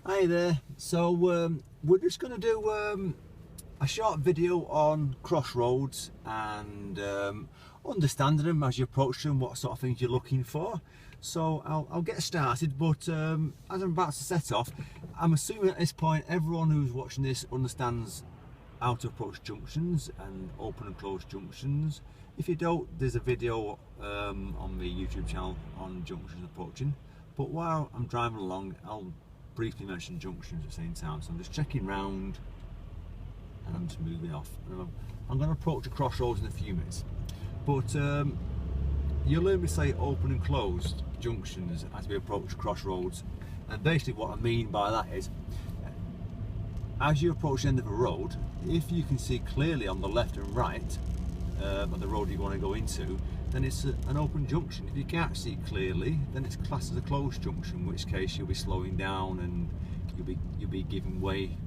Hi there. So we're just going to do a short video on Crossroads and understanding them as you approach them, what sort of things you're looking for. So I'll get started, but as I'm about to set off, I'm assuming at this point everyone who's watching this understands how to approach junctions and open and close junctions. If you don't, there's a video on the YouTube channel on junctions approaching. But while I'm driving along, I'll briefly mention junctions at the same time. So I'm just checking round and I'm just moving off. I'm going to approach a crossroads in a few minutes. But you'll hear me say open and closed junctions as we approach crossroads. And basically what I mean by that is, as you approach the end of a road, if you can see clearly on the left and right of the road you want to go into, then it's an open junction. If you can't see clearly, then it's classed as a closed junction, in which case you'll be slowing down and you'll be giving way,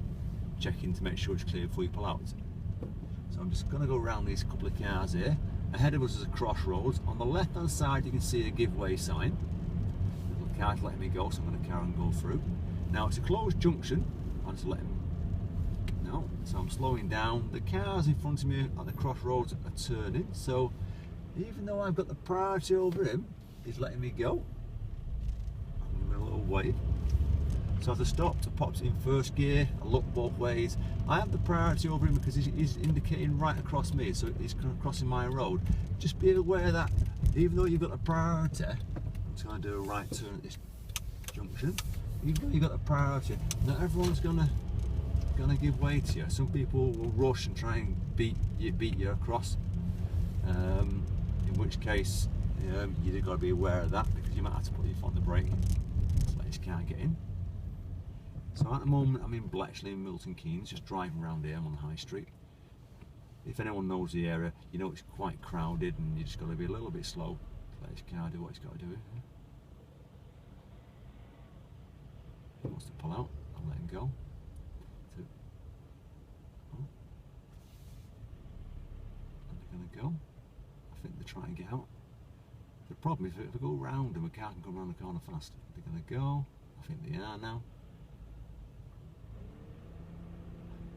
checking to make sure it's clear before you pull out. So I'm just going to go around these couple of cars here. Ahead of us is a crossroads. On the left hand side you can see a give way sign. The little car's letting me go, so I'm going to carry on and go through. Now it's a closed junction. I'm just letting no, so I'm slowing down. The cars in front of me at the crossroads are turning, so even though I've got the priority over him, he's letting me go. I'm giving him a little wave. So as I stopped, I popped in first gear, I looked both ways. I have the priority over him because he's indicating right across me, so he's crossing my road. Just be aware that even though you've got the priority, I'm just going to do a right turn at this junction. Even though you've got the priority, not everyone's going to give way to you. Some people will rush and try and beat you across. In which case you've got to be aware of that, because you might have to put your foot on the brake to let this car get in. So at the moment I'm in Bletchley in Milton Keynes, just driving around here. I'm on the high street. If anyone knows the area, you know it's quite crowded and you just got to be a little bit slow to let this car do what it's got to do. He wants to pull out, I'll let him go. Go. I think they're trying to get out. The problem is if I go round them, a car can come around the corner fast. They're going to go. I think they are now.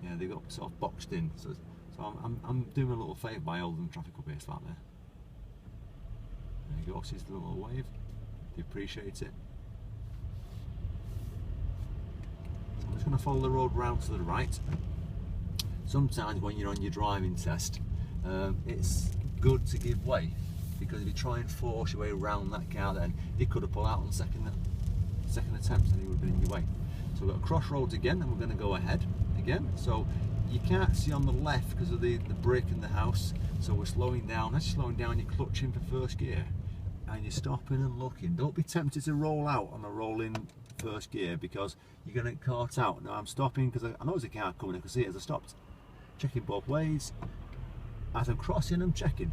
Yeah, they got sort of boxed in. So I'm doing a little favour by holding traffic up here slightly. There you go. See the little wave. They appreciate it. So I'm just going to follow the road round to the right. Sometimes when you're on your driving test, it's good to give way, because if you try and force your way around that car, then he could have pulled out on the second attempt and he would have been in your way. So we've got crossroads again, and we're going to go ahead again. So you can't see on the left because of the brick in the house, so we're slowing down. As you're slowing down, you're clutching for first gear and you're stopping and looking. Don't be tempted to roll out on a rolling first gear, because you're going to get caught out. Now I'm stopping because I know there's a car coming. I can see it as I stopped, checking both ways. As I'm crossing, I'm checking.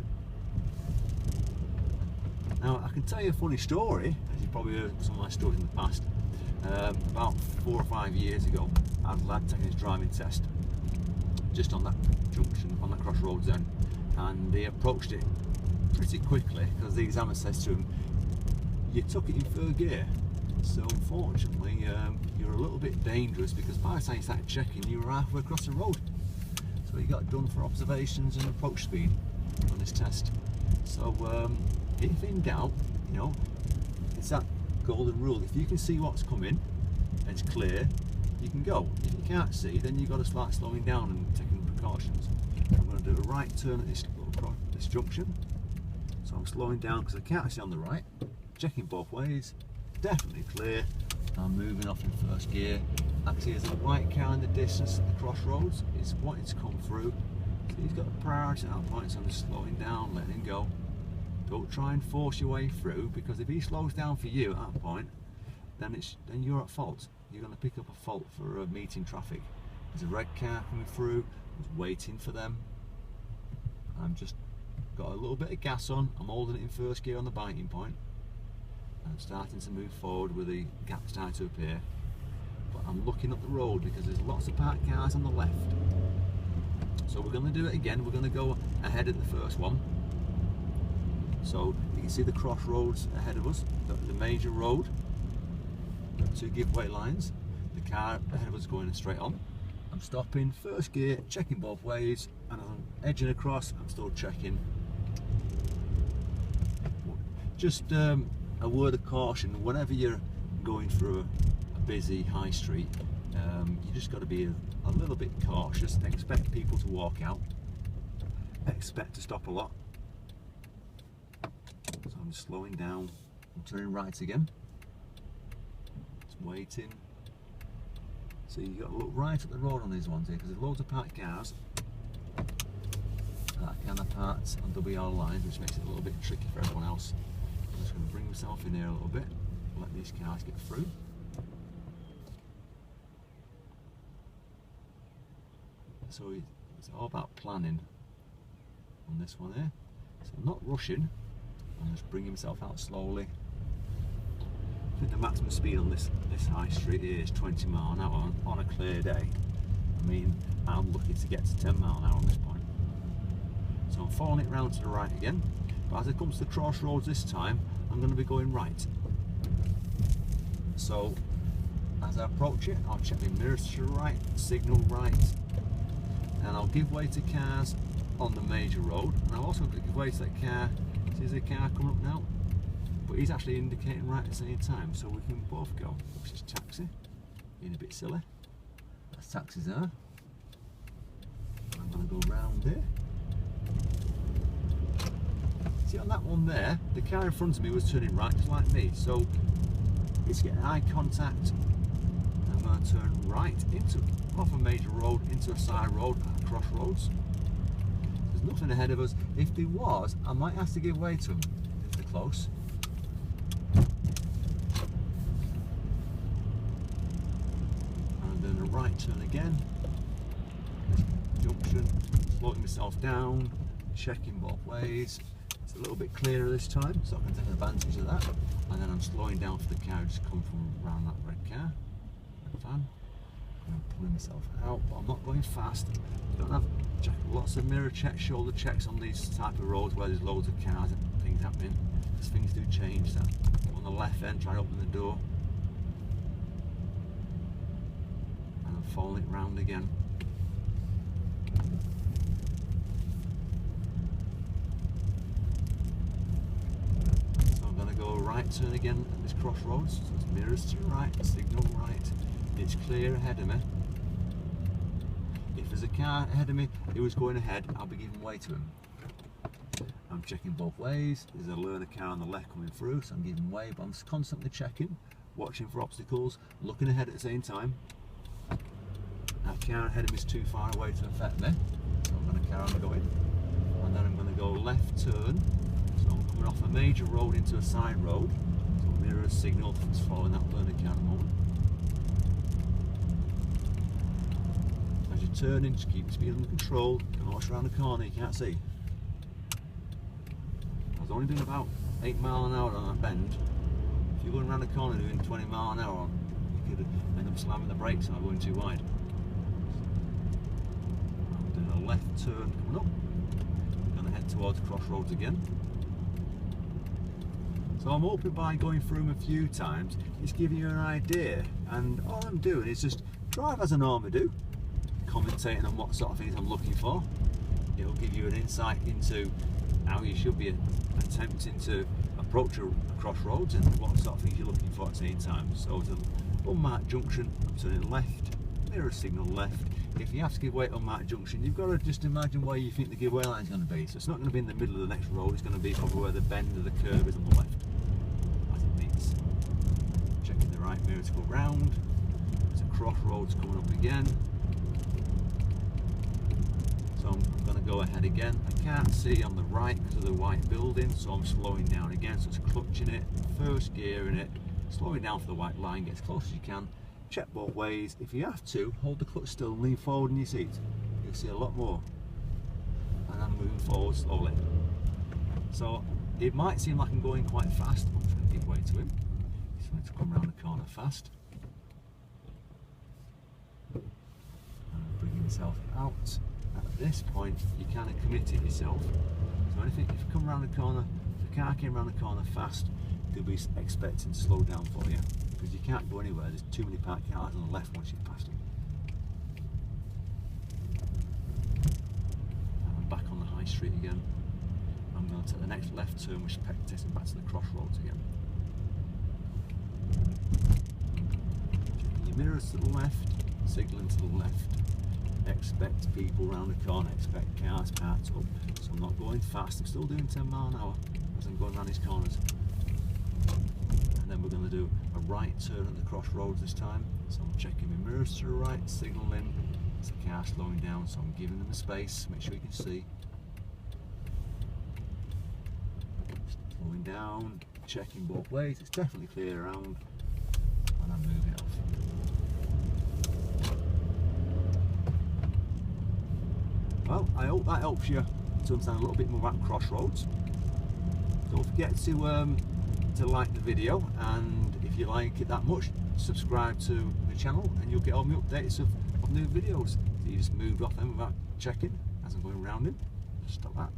Now I can tell you a funny story, as you've probably heard some of my stories in the past. About 4 or 5 years ago, I had a lad taking his driving test just on that junction, on that crossroads then, and he approached it pretty quickly because the examiner says to him, you took it in third gear. So unfortunately you're a little bit dangerous, because by the time you started checking, you were halfway across the road. So he got done for observations and approach speed on this test. So if in doubt, you know, it's that golden rule. If you can see what's coming and it's clear, you can go. If you can't see, then you've got to start slowing down and taking precautions. I'm going to do a right turn at this junction. So I'm slowing down because I can't see on the right, checking both ways, definitely clear. I'm moving off in first gear. Actually, there's a white car in the distance at the crossroads. It's wanting to come through. So he's got the priority at that point, so I'm just slowing down, letting him go. Don't try and force your way through, because if he slows down for you at that point, then you're at fault. You're going to pick up a fault for meeting traffic. There's a red car coming through. I was waiting for them. I'm just got a little bit of gas on. I'm holding it in first gear on the biting point. I'm starting to move forward with the gap starting to appear, but I'm looking up the road because there's lots of parked cars on the left. So we're going to do it again. We're going to go ahead of the first one. So you can see the crossroads ahead of us, the major road, 2 give way lines. The car ahead of us going straight on. I'm stopping, first gear, checking both ways, and as I'm edging across, I'm still checking. Just a word of caution, whenever you're going through a busy high street, you just got to be a little bit cautious. Expect people to walk out, expect to stop a lot. So I'm just slowing down, I'm turning right again, just waiting. So you've got to look right at the road on these ones here, because there's loads of parked cars that kind of parked on WR lines, which makes it a little bit tricky for everyone else. I'm just going to bring myself in here a little bit, let these cars get through. So it's all about planning on this one here. So I'm not rushing, I'm just bringing myself out slowly. I think the maximum speed on this high street here is 20 miles an hour on a clear day. I mean, I'm lucky to get to 10 miles an hour on this point. So I'm following it round to the right again, but as it comes to Crossroads this time, I'm going to be going right. So as I approach it, I'll check my mirrors to the right, signal right, and I'll give way to cars on the major road, and I'll also give way to that car. See, there's a car coming up now, but he's actually indicating right at the same time, so we can both go. Which is taxi, being a bit silly. That's taxis there. I'm going to go round here. See, on that one there, the car in front of me was turning right just like me, so it's getting eye contact. I'm going to turn right off a major road into a side road at Crossroads. There's nothing ahead of us. If there was, I might have to give way to them if they're close. I'm doing a right turn again. Junction, slowing myself down, checking both ways. It's a little bit clearer this time, so I can take advantage of that. And then I'm slowing down for the car just come from around that red car, red van. I'm pulling myself out, but I'm not going fast. You don't have lots of mirror checks, shoulder checks on these type of roads where there's loads of cars and things happening. Because things do change. That on the left end, try to open the door, and I'm following it round again. So I'm going to go right turn again at this Crossroads. So it's mirrors to the right, signal right. It's clear ahead of me. If there's a car ahead of me who is going ahead, I'll be giving way to him. I'm checking both ways. There's a learner car on the left coming through, so I'm giving way, but I'm constantly checking, watching for obstacles, looking ahead at the same time. That car ahead of me is too far away to affect me, so I'm going to carry on going. And then I'm going to go left turn, so I'm coming off a major road into a side road. So mirror signal, just following that learner car at the moment. As you're turning, just keep the speed under control. Don't watch around the corner, you can't see. I was only doing about 8 miles an hour on that bend. If you're going around the corner doing 20 miles an hour, you could end up slamming the brakes and going too wide. I'm doing a left turn coming up. I'm going to head towards Crossroads again. So I'm hoping by going through them a few times, it's giving you an idea. And all I'm doing is just drive as I normally do, commentating on what sort of things I'm looking for. It'll give you an insight into how you should be attempting to approach a crossroads and what sort of things you're looking for at the same time. So it's an unmarked junction, I'm turning left, mirror signal left. If you have to give way at unmarked junction, you've got to just imagine where you think the giveaway line is going to be. So it's not going to be in the middle of the next road, it's going to be probably where the bend of the curve is on the left, as it meets. Checking the right mirror to go round. There's a crossroads coming up again. So I'm going to go ahead again. I can't see on the right because of the white building, so I'm slowing down again. So it's clutching it, first gear in it, slowing down for the white line, get as close as you can. Check both ways. If you have to, hold the clutch still and lean forward in your seat. You'll see a lot more. And I'm moving forward slowly. So it might seem like I'm going quite fast. I'm trying to give way to him. He's trying to come around the corner fast. And I'm bringing myself out. At this point, you kind of committed yourself. So anything, if you come around the corner, if the car came around the corner fast, they'll be expecting to slow down for you. because you can't go anywhere. There's too many parked cars on the left once you've passed them. And I'm back on the high street again. I'm going to take the next left turn, which takes me back to the Crossroads again. Checking your mirrors to the left, signalling to the left. Expect people round the corner, expect cars parked up. So I'm not going fast, I'm still doing 10 mile an hour as I'm going around these corners. And then we're going to do a right turn at the Crossroads this time. So I'm checking my mirrors to the right, signalling. There's a car slowing down, so I'm giving them a space, make sure you can see. Slowing down, checking both ways, it's definitely clear around, and I'm moving off. Well, I hope that helps you to understand a little bit more about Crossroads. Don't forget to like the video, and if you like it that much, subscribe to the channel and you'll get all my updates of new videos. So you just moved off them without checking as I'm going around him. Just stop that.